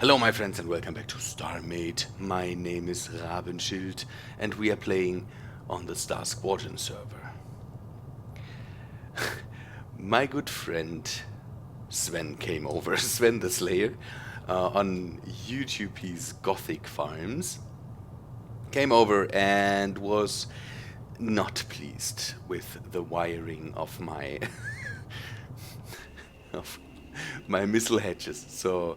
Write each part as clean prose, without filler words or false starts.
Hello my friends and welcome back to Starmade. My name is Rabenschild and we are playing on the Squadron server. My good friend Sven came over, Sven the Slayer, on YouTube he's Gothic Farms, came over and was not pleased with the wiring of my of my missile hatches. So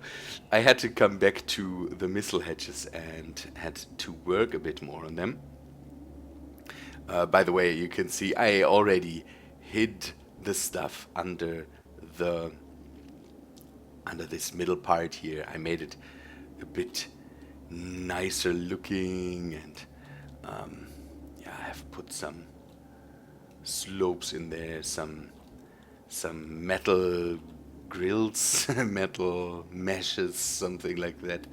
I had to come back to the missile hatches and had to work a bit more on them. By the way, you can see I already hid the stuff the under this middle part here. I made it a bit nicer looking, and yeah, I have put some slopes in there, some metal grills, metal meshes, something like that.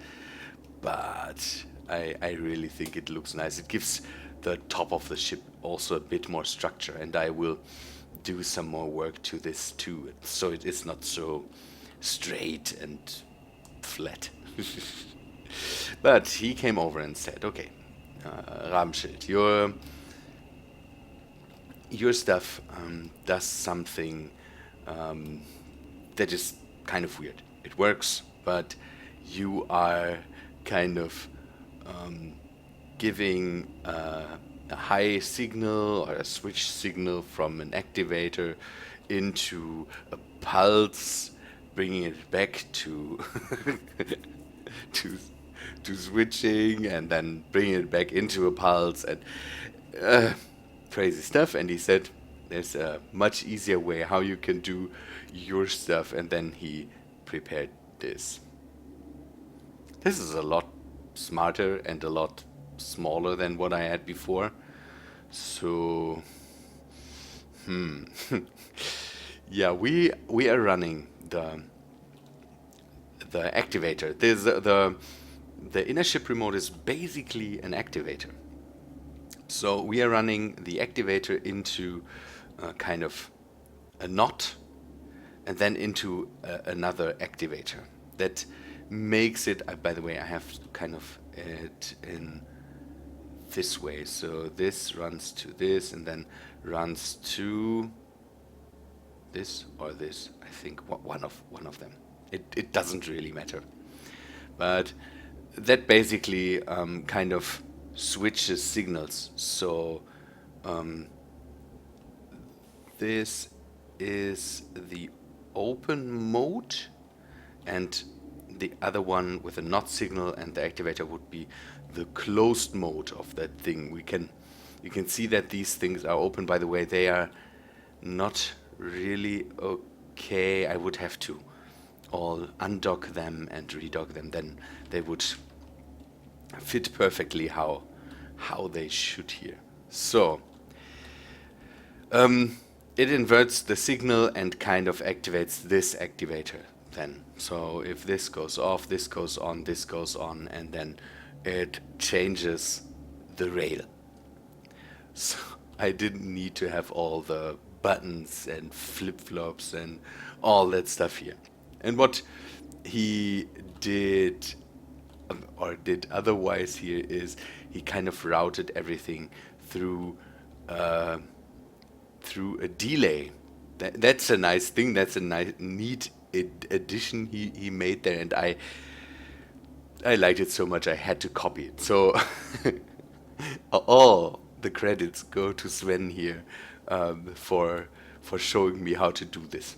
But I really think it looks nice. It gives the top of the ship also a bit more structure, and I will do some more work to this too, so it is not so straight and flat. But he came over and said, okay, Rabenschild, your stuff does something that is kind of weird. It works, but you are kind of giving a high signal or a switch signal from an activator into a pulse, bringing it back to to to switching, and then bringing it back into a pulse, and crazy stuff. And he said there's a much easier way how you can do your stuff, and then he prepared this. This is a lot smarter and a lot smaller than what I had before. So, yeah, we are running the activator. There's the inner ship remote is basically an activator. So we are running the activator into kind of a knot, and then into another activator. That makes it, by the way, I have kind of it in this way. So this runs to this, and then runs to this or this. I think one of them. It doesn't really matter. But that basically kind of switches signals. So this is the open mode, and the other one with a not signal and the activator would be the closed mode of that thing. You can see that these things are open. By the way, they are not really okay. I would have to all undock them and redock them, then they would fit perfectly how they should here. So it inverts the signal and kind of activates this activator then. So if this goes off, this goes on, this goes on, and then it changes the rail. So I didn't need to have all the buttons and flip-flops and all that stuff here. And what he did or did otherwise here is he kind of routed everything through a delay. That's a nice thing. That's a neat addition he made there, and I liked it so much I had to copy it. So all the credits go to Sven here for showing me how to do this.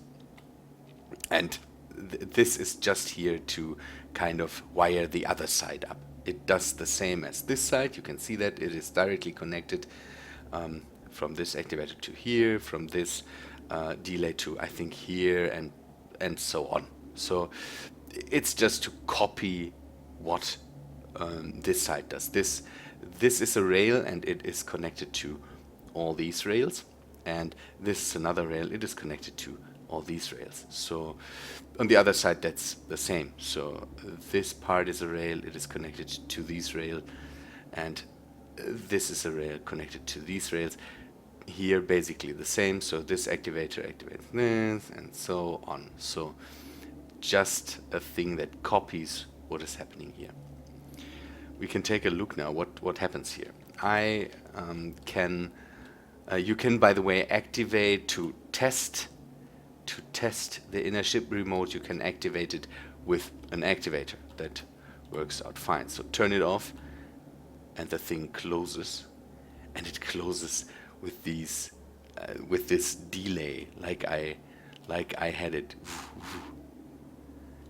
And this is just here to kind of wire the other side up. It does the same as this side. You can see that it is directly connected from this activator to here, from this delay to I think here, and so on. So it's just to copy what this side does. This is a rail, and it is connected to all these rails, and this is another rail. It is connected to all these rails. So on the other side that's the same. So this part is a rail, it is connected to these rails, and this is a rail connected to these rails. Here basically the same. So this activator activates this, and so on. So just a thing that copies what is happening here. We can take a look now what happens here. I can you can, by the way, activate to test the inner ship remote. You can activate it with an activator. That works out fine. So turn it off and the thing closes, and it closes with these with this delay like I had it.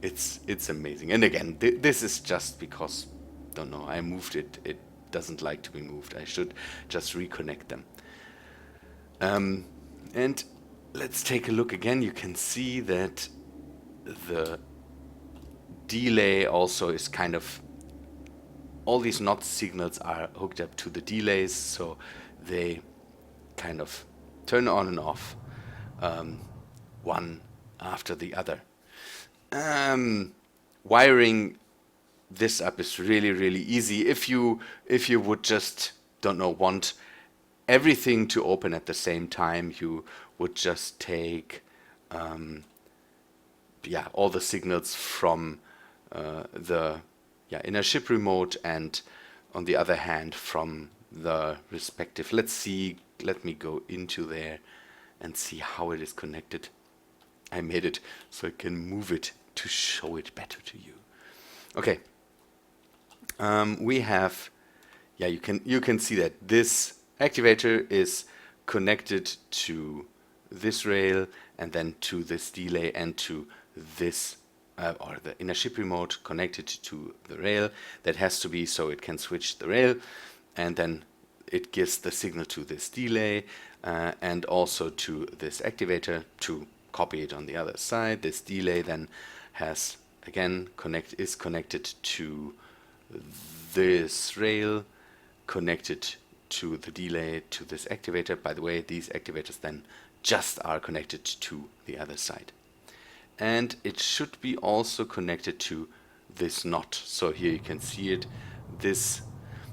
It's amazing. And again, this is just because, don't know, I moved it. It doesn't like to be moved. I should just reconnect them. And let's take a look again. You can see that the delay also is kind of, all these NOT signals are hooked up to the delays, so they kind of turn on and off one after the other. Wiring this up is really easy. If you would just, don't know, want everything to open at the same time, you would just take all the signals from the inner ship remote, and on the other hand from the respective, let me go into there and see how it is connected. I made it so I can move it to show it better to you. Okay. We have, you can see that this activator is connected to this rail, and then to this delay, and to this or the inner ship remote connected to the rail. That has to be so it can switch the rail, and then it gives the signal to this delay and also to this activator to copy it on the other side. This delay then has again is connected to this rail, connected to the delay to this activator. By the way, these activators then just are connected to the other side. And it should be also connected to this NOT. So here you can see it. This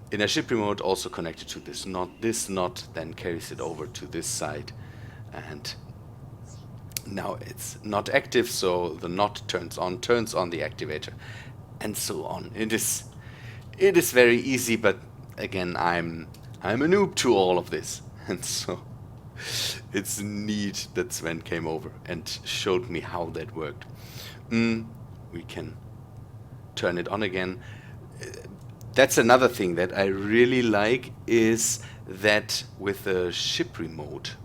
inner ship remote also connected to this NOT. This NOT then carries it over to this side, and now it's not active, so the NOT turns on the activator, and so on. It is very easy, but again, I'm a noob to all of this, and so it's neat that Sven came over and showed me how that worked. We can turn it on again. That's another thing that I really like, is that with the ship remote,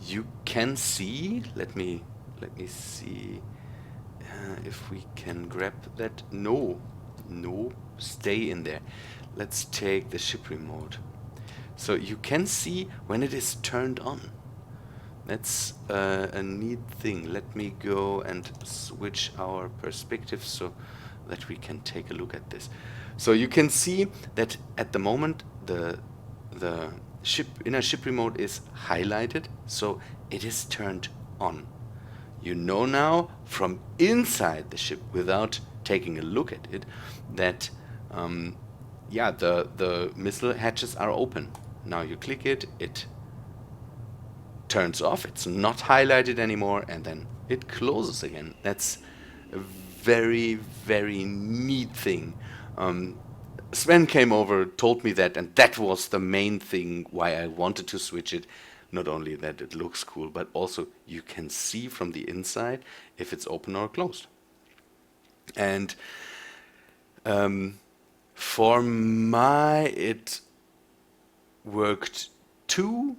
you can see. Let me see if we can grab that. No, stay in there. Let's take the ship remote. So you can see when it is turned on. That's a neat thing. Let me go and switch our perspective so that we can take a look at this. So you can see that at the moment the inner ship remote is highlighted, so it is turned on. You know now from inside the ship, without taking a look at it, that the missile hatches are open. Now you click it, it turns off, it's not highlighted anymore, and then it closes again. That's a very neat thing. Sven came over, told me that, and that was the main thing why I wanted to switch it. Not only that it looks cool, but also you can see from the inside if it's open or closed. And for it worked too,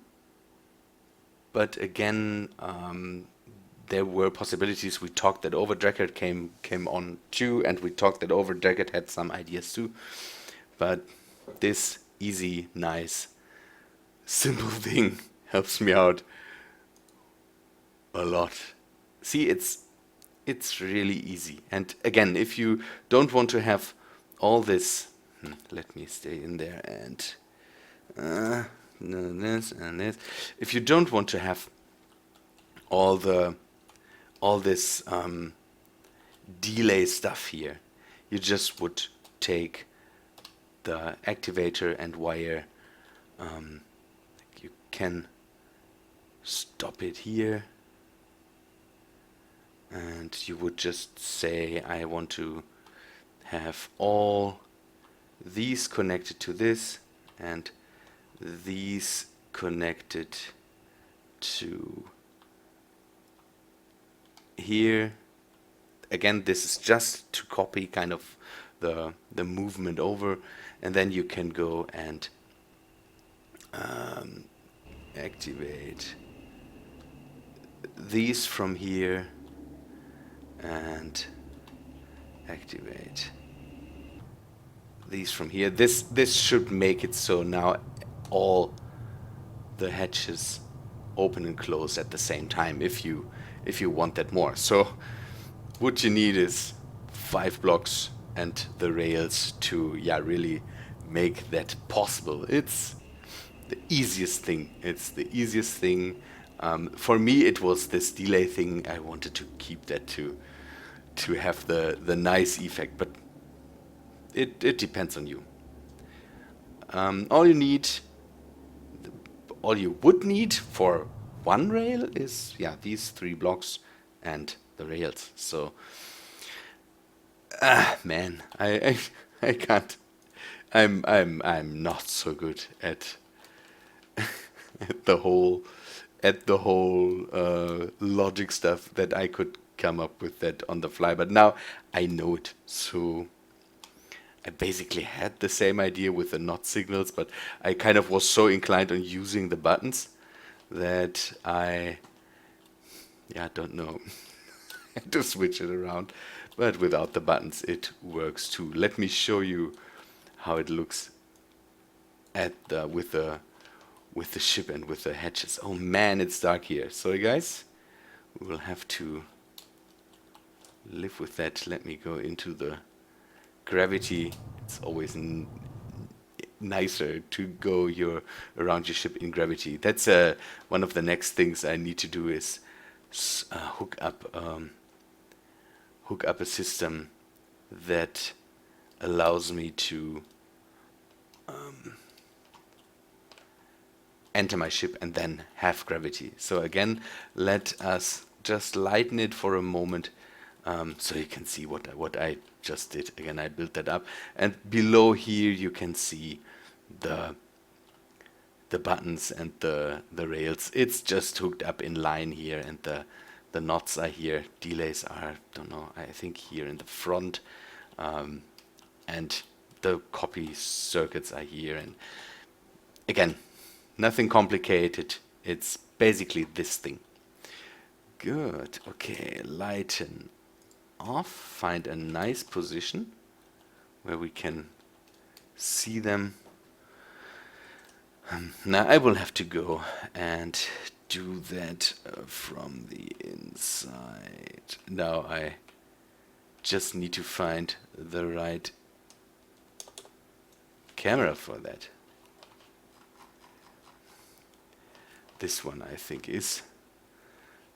but again, there were possibilities. We talked that over. Drakkert came on too, and we talked that over. Drakkert had some ideas too, but this easy, nice, simple thing helps me out a lot. See, it's really easy. And again, if you don't want to have all this, let me stay in there and this and this. If you don't want to have all this delay stuff here, you just would take the activator and wire. You can stop it here, And you would just say, I want to have all these connected to this and these connected to here. Again, this is just to copy kind of the movement over, and then you can go and activate these from here and activate these from here. This should make it so now all the hatches open and close at the same time if you want that more. So what you need is 5 blocks and the rails to really make that possible. It's the easiest thing. It's the easiest thing. For me, it was this delay thing. I wanted to keep that to have the nice effect, but it depends on you. All you would need for one rail is these 3 blocks and the rails. So man, I can't. I'm not so good at the whole logic stuff that I could come up with that on the fly. But now I know it. So I basically had the same idea with the not signals, but I kind of was so inclined on using the buttons that I don't know. Had to switch it around. But without the buttons it works too. Let me show you how it looks at with the ship and with the hatches. Oh man, it's dark here. Sorry guys, we will have to live with that. Let me go into the gravity. It's always nicer to go around your ship in gravity. That's one of the next things I need to do is hook up a system that allows me to enter my ship and then have gravity. So again, let us just lighten it for a moment, so you can see what I just did. Again, I built that up, and below here you can see the buttons and the rails. It's just hooked up in line here, and the knots are here. Delays are, don't know, I think here in the front, and the copy circuits are here. And again, nothing complicated. It's basically this thing. Good. Okay, lighten off. Find a nice position where we can see them. Now I will have to go and do that from the inside. Now I just need to find the right camera for that. This one I think is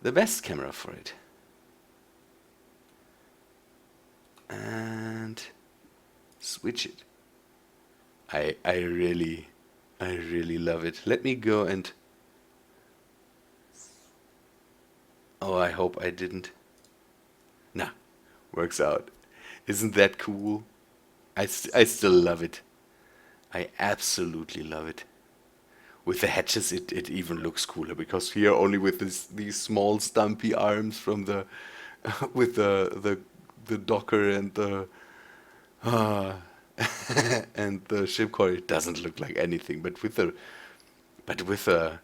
the best camera for it. And switch it. I really love it. Let me go and... Oh, I hope I didn't. Nah, works out. Isn't that cool? I still love it. I absolutely love it. With the hatches, it even looks cooler, because here only with these small stumpy arms from the with the docker and the and the ship core, it doesn't look like anything. But with the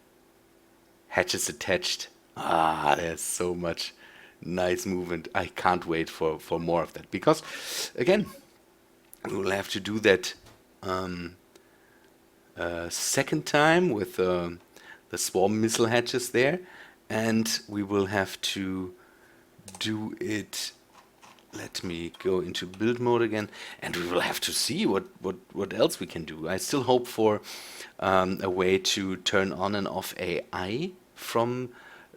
hatches attached, there's so much nice movement. I can't wait for more of that, because again, we will have to do that second time with the swarm missile hatches there, and we will have to do it. Let me go into build mode again, and we will have to see what else we can do. I still hope for a way to turn on and off AI from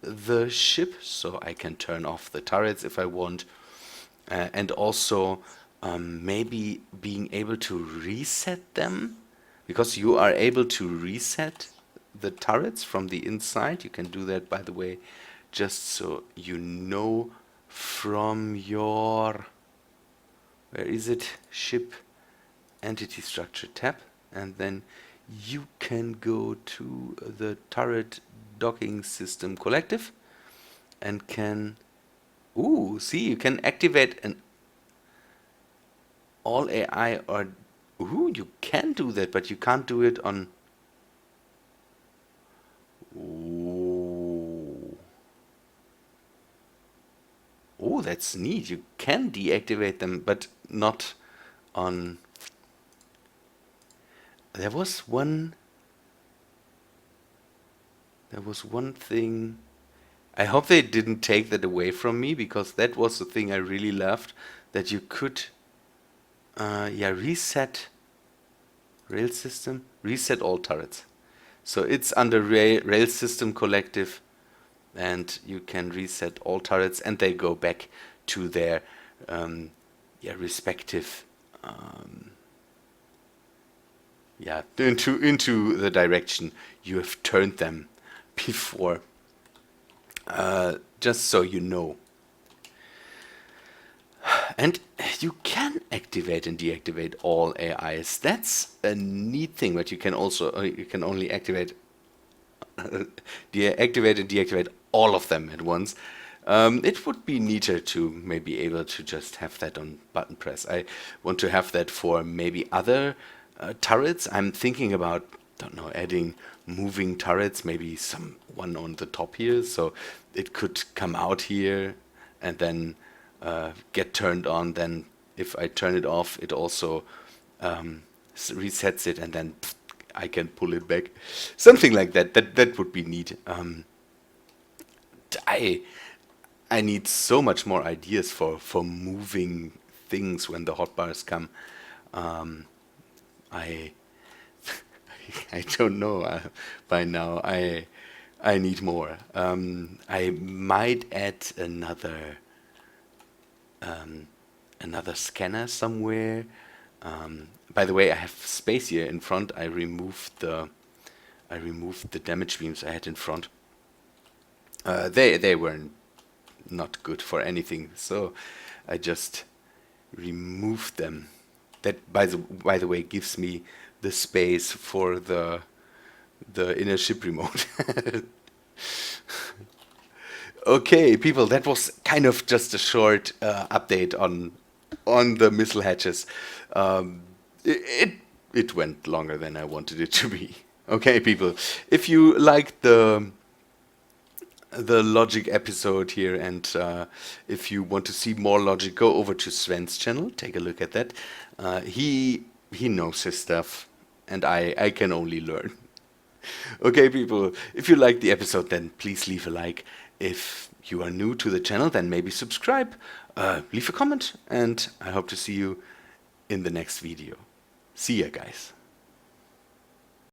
the ship, so I can turn off the turrets if I want, and also maybe being able to reset them, because you are able to reset the turrets from the inside. You can do that, by the way, just so you know from your, where is it? Ship entity structure tab, and then you can go to the turret docking system collective and can, ooh, see, you can activate an all AI or, ooh, you can do that, but you can't do it on, ooh. Oh, that's neat. You can deactivate them, but not on. There was one. There was one thing. I hope they didn't take that away from me, because that was the thing I really loved. That you could, yeah, reset rail system, reset all turrets. So it's under rail system collective, and you can reset all turrets, and they go back to their, yeah, respective, yeah, into the direction you have turned them before. Just so you know. And you can activate and deactivate all AIs. That's a neat thing, but you can also, you can only activate activate and deactivate all of them at once. It would be neater to maybe able to just have that on button press. I want to have that for maybe other turrets. I'm thinking about, don't know, adding moving turrets, maybe some one on the top here, so it could come out here and then get turned on. Then if I turn it off, it also resets it, and then I can pull it back. Something like that. That would be neat. I need so much more ideas for moving things when the hotbars come. I I don't know. By now, I need more. I might add another scanner somewhere. By the way, I have space here in front. I removed the damage beams I had in front. They were not good for anything, so I just removed them. That, by the way, gives me the space for the inner ship remote. Okay, people, that was kind of just a short update on the missile hatches. It went longer than I wanted it to be. Okay, people, if you liked the logic episode here, and if you want to see more logic, go over to Sven's channel. Take a look at that. He knows his stuff, and I can only learn. Okay, people, if you liked the episode, then please leave a like. If you are new to the channel, then maybe subscribe, leave a comment, and I hope to see you in the next video. See ya, guys.